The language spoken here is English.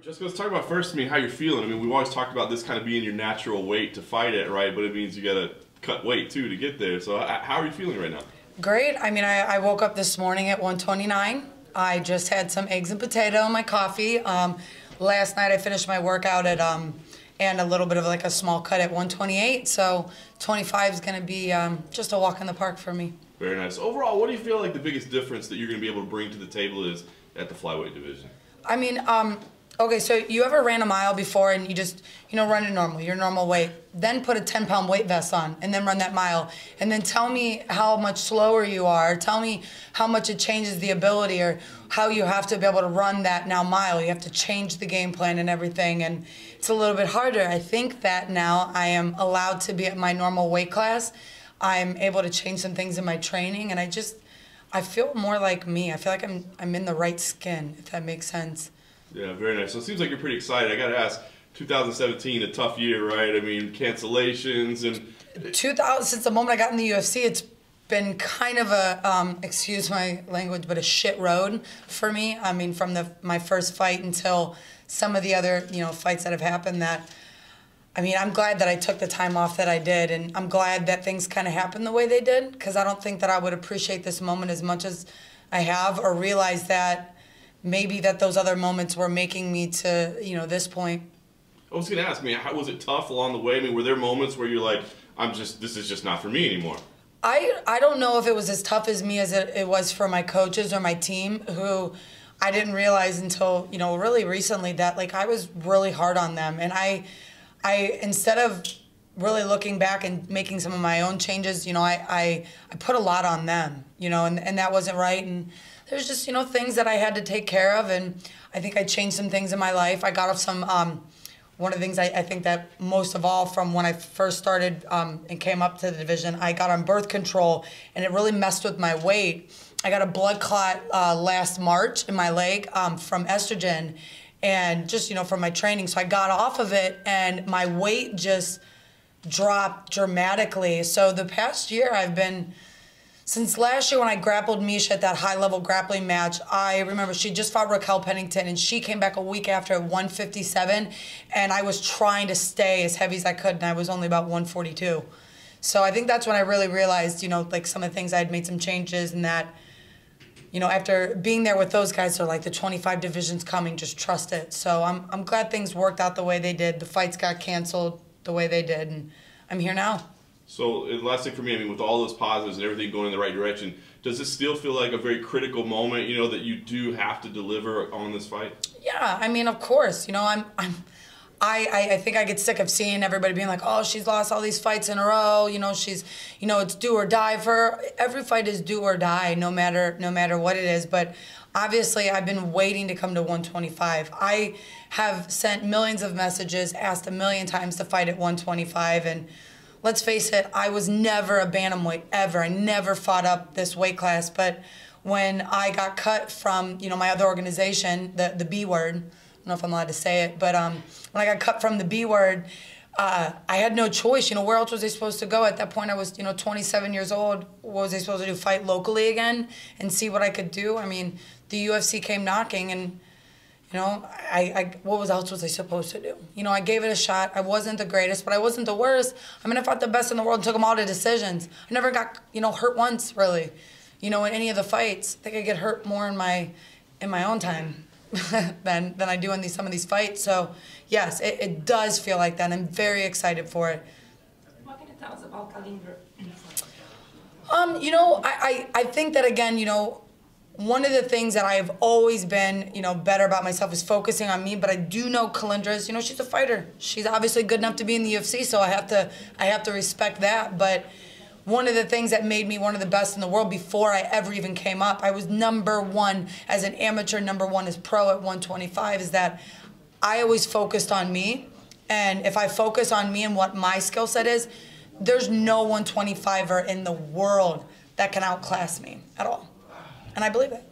Jessica, let's talk about first, how you're feeling. We've always talked about this kind of being your natural weight to fight at, right? But it means you got to cut weight, too, to get there. So how are you feeling right now? Great. I woke up this morning at 129. I just had some eggs and potato in my coffee. Last night I finished my workout at, and a little bit of like a small cut at 128. So 25 is going to be just a walk in the park for me. Very nice. Overall, what do you feel like the biggest difference that you're going to be able to bring to the table is at the flyweight division? Okay, so you ever ran a mile before and you just, run it normal, your normal weight, then put a 10-pound weight vest on and then run that mile, and then tell me how much slower you are, tell me how much it changes the ability or how you have to be able to run that now mile. You have to change the game plan and everything, and it's a little bit harder. I think that now I am allowed to be at my normal weight class. I'm able to change some things in my training, and I feel more like me. I feel like I'm in the right skin, if that makes sense. Yeah, very nice. So it seems like you're pretty excited. I got to ask, 2017, a tough year, right? Cancellations and... Since the moment I got in the UFC, it's been kind of a, excuse my language, but a shit road for me. From my first fight until some of the other, fights that have happened that... I'm glad that I took the time off that I did, and I'm glad that things kind of happened the way they did, because I don't think that I would appreciate this moment as much as I have, or realize that maybe that those other moments were making me to, this point. I was going to ask, how was it tough along the way? Were there moments where you're like, this is just not for me anymore? I don't know if it was as tough as me as it was for my coaches or my team, who I didn't realize until, really recently that, I was really hard on them. And I instead of really looking back and making some of my own changes, I put a lot on them, and that wasn't right. And there's just, things that I had to take care of, and I think I changed some things in my life. I got off some, one of the things I think that most of all from when I first started and came up to the division, I got on birth control, and it really messed with my weight. I got a blood clot last March in my leg from estrogen, and just, from my training. So I got off of it, and my weight just dropped dramatically. So the past year since last year when I grappled Misha at that high-level grappling match, I remember she just fought Raquel Pennington, and she came back a week after at 157, and I was trying to stay as heavy as I could, and I was only about 142. So I think that's when I really realized, some of the things I had made some changes, and that, after being there with those guys, they're like, the 25 division's coming, just trust it. So I'm glad things worked out the way they did. The fights got canceled the way they did, and I'm here now. So the last thing for me, with all those positives and everything going in the right direction, does this still feel like a very critical moment, that you do have to deliver on this fight? Yeah, of course. I think I get sick of seeing everybody being like, oh, she's lost all these fights in a row. She's, it's do or die for her. Every fight is do or die, no matter what it is. But obviously, I've been waiting to come to 125. I have sent millions of messages, asked a million times to fight at 125, and let's face it, I was never a bantamweight, ever. I never fought up this weight class. But when I got cut from, my other organization, the B word, I don't know if I'm allowed to say it, but when I got cut from the B word, I had no choice. Where else was I supposed to go? At that point, I was, 27 years old. What was I supposed to do, fight locally again and see what I could do? The UFC came knocking, and what else was I supposed to do? I gave it a shot. I wasn't the greatest, but I wasn't the worst. I fought the best in the world and took them all to decisions. I never got, hurt once, really, in any of the fights. I think I get hurt more in my own time than I do in some of these fights. So, yes, it does feel like that. I'm very excited for it. What can you tell us about Calindra? I think that, again, one of the things that I have always been, better about myself is focusing on me. But I do know Calindra's, she's a fighter. She's obviously good enough to be in the UFC, so I have to respect that. But one of the things that made me one of the best in the world before I ever even came up, I was #1 as an amateur, #1 as pro at 125, is that I always focused on me. And if I focus on me and what my skill set is, there's no 125er in the world that can outclass me at all. And I believe it.